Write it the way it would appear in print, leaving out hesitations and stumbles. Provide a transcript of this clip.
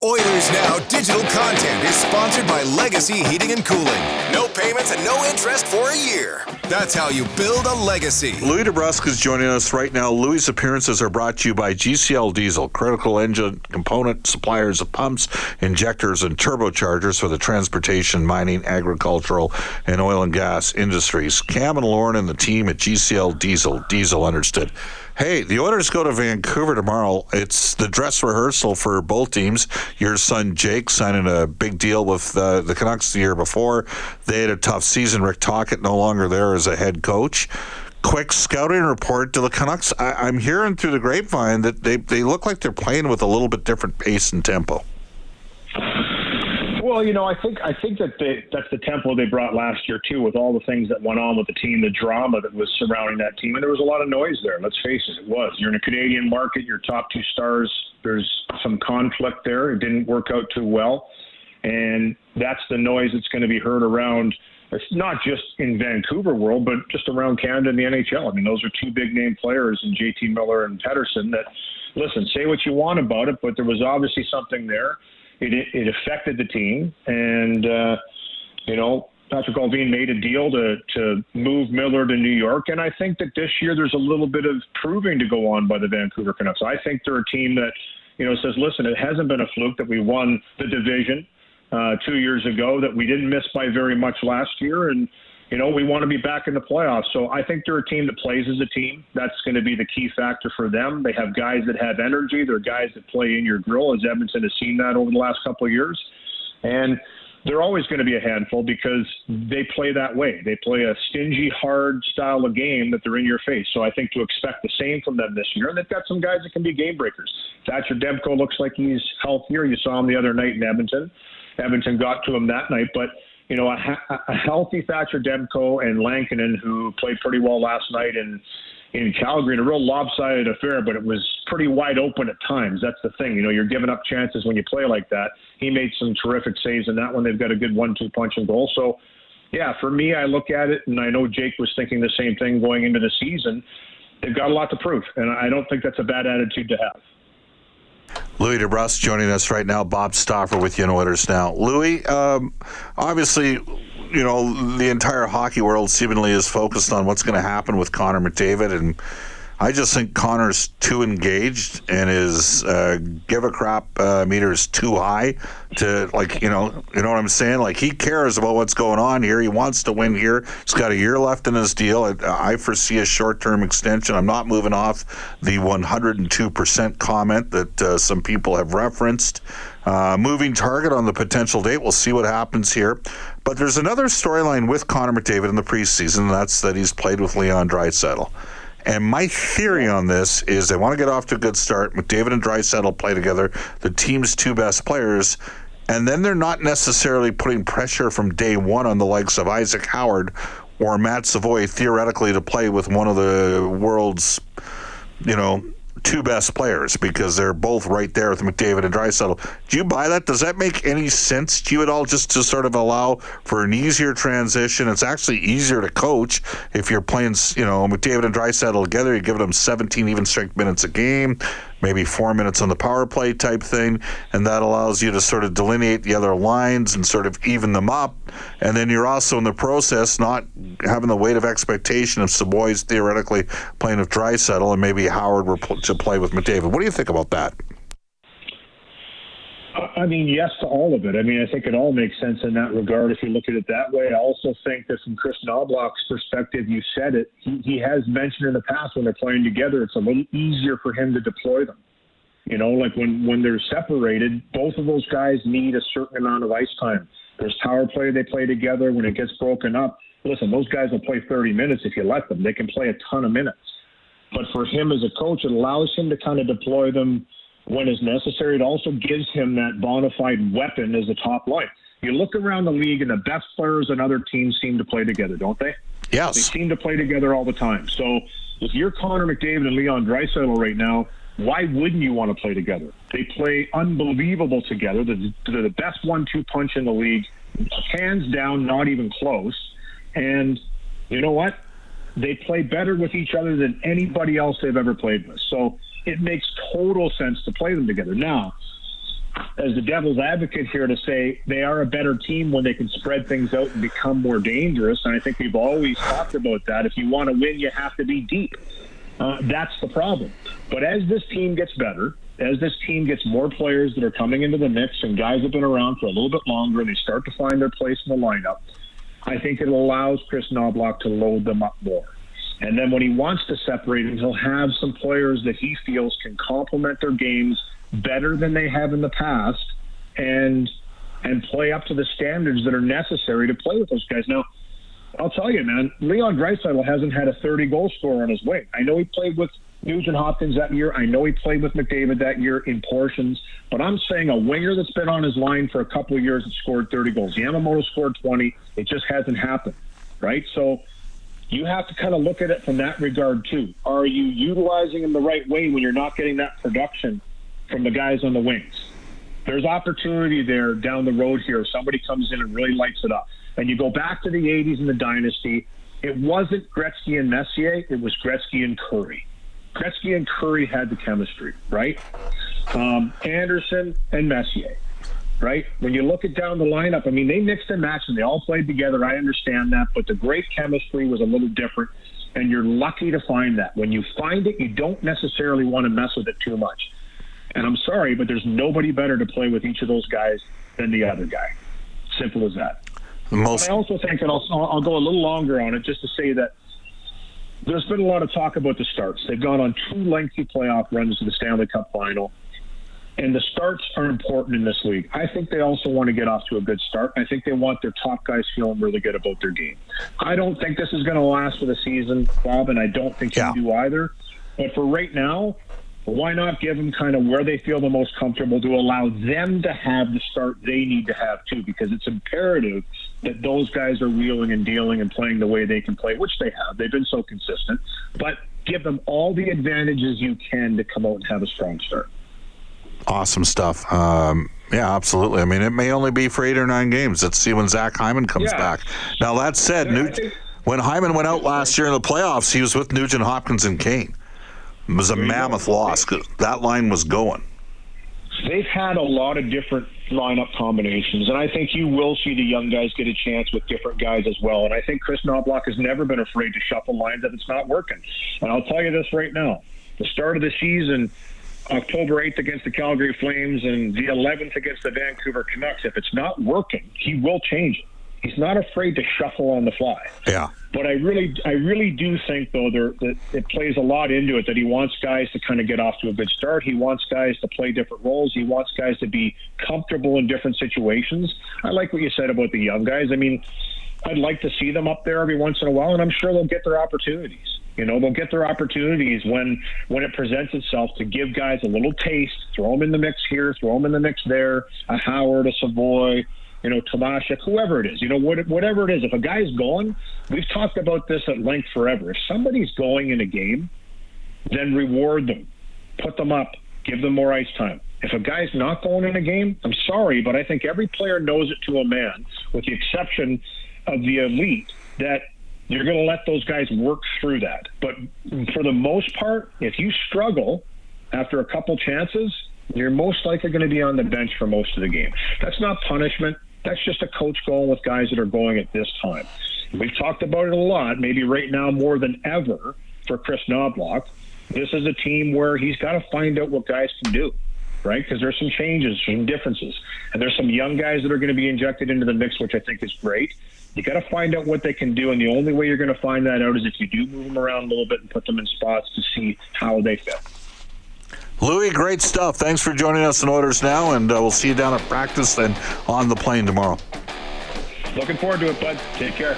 Oilers Now digital content is sponsored by Legacy Heating and Cooling. No payments and no interest for a year. That's how you build a legacy. Louie DeBrusk is joining us right now. Louie's appearances are brought to you by GCL Diesel, critical engine component suppliers of pumps, injectors, and turbochargers for the transportation, mining, agricultural, and oil and gas industries. Cam and Lauren and the team at GCL Diesel understood. Hey, the Oilers go to Vancouver tomorrow. It's the dress rehearsal for both teams. Your son Jake signing a big deal with the Canucks the year before. They had a tough season. Rick Tocchet no longer there as a head coach. Quick scouting report to the Canucks. I'm hearing through the grapevine that they look like they're playing with a little bit different pace and tempo. Well, I think that's the tempo they brought last year too, with all the things that went on with the team, the drama that was surrounding that team, and there was a lot of noise there. Let's face it, it was. You're in a Canadian market, your top two stars. There's some conflict there. It didn't work out too well, and that's the noise that's going to be heard around. It's not just in Vancouver world, but just around Canada and the NHL. I mean, those are two big name players in JT Miller and Pettersson. That, listen, say what you want about it, but there was obviously something there. It affected the team, and Patrick Allvin made a deal to move Miller to New York, and I think that this year there's a little bit of proving to go on by the Vancouver Canucks. I think they're a team that says, listen, it hasn't been a fluke that we won the division 2 years ago, that we didn't miss by very much last year, and we want to be back in the playoffs. So I think they're a team that plays as a team. That's going to be the key factor for them. They have guys that have energy. They're guys that play in your grill, as Edmonton has seen that over the last couple of years. And they're always going to be a handful because they play that way. They play a stingy, hard style of game that they're in your face. So I think to expect the same from them this year. And they've got some guys that can be game breakers. Thatcher Demko looks like he's healthier. You saw him the other night in Edmonton. Edmonton got to him that night. But a healthy Thatcher Demko and Lankinen, who played pretty well last night in Calgary, in a real lopsided affair, but it was pretty wide open at times. That's the thing. You're giving up chances when you play like that. He made some terrific saves in that one. They've got a good 1-2 punch and goal. So, yeah, for me, I look at it, and I know Jake was thinking the same thing going into the season. They've got a lot to prove, and I don't think that's a bad attitude to have. Louie DeBrusk joining us right now. Bob Stauffer with you on Oilers Now. Louie, obviously, the entire hockey world seemingly is focused on what's going to happen with Connor McDavid, and I just think Connor's too engaged and his give a crap meter is too high to, you know what I'm saying? Like, he cares about what's going on here. He wants to win here. He's got a year left in his deal. I foresee a short-term extension. I'm not moving off the 102% comment that some people have referenced. Moving target on the potential date. We'll see what happens here. But there's another storyline with Connor McDavid in the preseason, and that's that he's played with Leon Draisaitl. And my theory on this is they want to get off to a good start. McDavid and Draisaitl play together, the team's two best players, and then they're not necessarily putting pressure from day one on the likes of Isaac Howard or Matt Savoy theoretically to play with one of the world's, two best players, because they're both right there with McDavid and Draisaitl. Do you buy that? Does that make any sense to you at all, just to sort of allow for an easier transition? It's actually easier to coach if you're playing, McDavid and Draisaitl together. You're giving them 17 even strength minutes a game, maybe 4 minutes on the power play type thing, and that allows you to sort of delineate the other lines and sort of even them up. And then you're also in the process not having the weight of expectation of Savoy's theoretically playing with Draisaitl and maybe Howard were to play with McDavid. What do you think about that? I mean, yes to all of it. I mean, I think it all makes sense in that regard if you look at it that way. I also think that from Chris Knobloch's perspective, you said it, he has mentioned in the past when they're playing together, it's a little easier for him to deploy them. Like when they're separated, both of those guys need a certain amount of ice time. There's power play they play together. When it gets broken up, listen, those guys will play 30 minutes if you let them. They can play a ton of minutes. But for him as a coach, it allows him to kind of deploy them when it's necessary. It also gives him that bona fide weapon as a top line. You look around the league, and the best players on other teams seem to play together, don't they? Yes. They seem to play together all the time. So if you're Connor McDavid and Leon Draisaitl right now, why wouldn't you want to play together? They play unbelievable together. They're the best 1-2 punch in the league, hands down, not even close. And you know what? They play better with each other than anybody else they've ever played with. So it makes total sense to play them together. Now, as the devil's advocate here to say they are a better team when they can spread things out and become more dangerous. And I think we've always talked about that. If you want to win, you have to be deep. That's the problem. But as this team gets better, as this team gets more players that are coming into the mix and guys have been around for a little bit longer and they start to find their place in the lineup, I think it allows Chris Knoblauch to load them up more. And then when he wants to separate them, he'll have some players that he feels can complement their games better than they have in the past and play up to the standards that are necessary to play with those guys. Now, I'll tell you, man, Leon Draisaitl hasn't had a 30-goal scorer on his wing. I know he played with Nugent Hopkins that year. I know he played with McDavid that year in portions. But I'm saying a winger that's been on his line for a couple of years and scored 30 goals. Yamamoto scored 20. It just hasn't happened, right? So you have to kind of look at it from that regard, too. Are you utilizing him the right way when you're not getting that production from the guys on the wings? There's opportunity there down the road here. If somebody comes in and really lights it up. And you go back to the 80s and the dynasty, it wasn't Gretzky and Messier, it was Gretzky and Curry. Gretzky and Curry had the chemistry, right? Anderson and Messier, right? When you look at down the lineup, I mean, they mixed and matched and they all played together. I understand that, but the great chemistry was a little different, and you're lucky to find that. When you find it, you don't necessarily want to mess with it too much. And I'm sorry, but there's nobody better to play with each of those guys than the other guy. Simple as that. But I also think, and I'll go a little longer on it, just to say that there's been a lot of talk about the starts. They've gone on 2 lengthy playoff runs to the Stanley Cup final, and the starts are important in this league. I think they also want to get off to a good start. I think they want their top guys feeling really good about their game. I don't think this is going to last for the season, Bob, and I don't think you do either. But for right now, why not give them kind of where they feel the most comfortable to allow them to have the start they need to have too, because it's imperative that those guys are wheeling and dealing and playing the way they can play, which they have. They've been so consistent. But give them all the advantages you can to come out and have a strong start. Awesome stuff. Yeah, absolutely. I mean, it may only be for 8 or 9 games. Let's see when Zach Hyman comes back. Now, that said, when Hyman went out last year in the playoffs, he was with Nugent Hopkins and Kane. It was a mammoth loss because that line was going. They've had a lot of different lineup combinations, and I think you will see the young guys get a chance with different guys as well. And I think Chris Knoblauch has never been afraid to shuffle lines if it's not working. And I'll tell you this right now. The start of the season, October 8th against the Calgary Flames and the 11th against the Vancouver Canucks, if it's not working, he will change it. He's not afraid to shuffle on the fly. Yeah. But I really do think, though, that it plays a lot into it, that he wants guys to kind of get off to a good start. He wants guys to play different roles. He wants guys to be comfortable in different situations. I like what you said about the young guys. I mean, I'd like to see them up there every once in a while, and I'm sure they'll get their opportunities. You know, they'll get their opportunities when it presents itself to give guys a little taste, throw them in the mix here, throw them in the mix there, a Howard, a Savoy, you know, Tomashek, whoever it is, you know, whatever it is. If a guy's going, we've talked about this at length forever. If somebody's going in a game, then reward them, put them up, give them more ice time. If a guy's not going in a game, I'm sorry, but I think every player knows it to a man, with the exception of the elite, that you're going to let those guys work through that. But for the most part, if you struggle after a couple chances, you're most likely going to be on the bench for most of the game. That's not punishment. That's just a coach going with guys that are going at this time. We've talked about it a lot, maybe right now more than ever for Chris Knoblauch. This is a team where he's got to find out what guys can do, right? Because there's some changes, some differences. And there's some young guys that are going to be injected into the mix, which I think is great. You got to find out what they can do, and the only way you're going to find that out is if you do move them around a little bit and put them in spots to see how they fit. Louie, great stuff. Thanks for joining us in Oilers Now, and we'll see you down at practice and on the plane tomorrow. Looking forward to it, bud. Take care.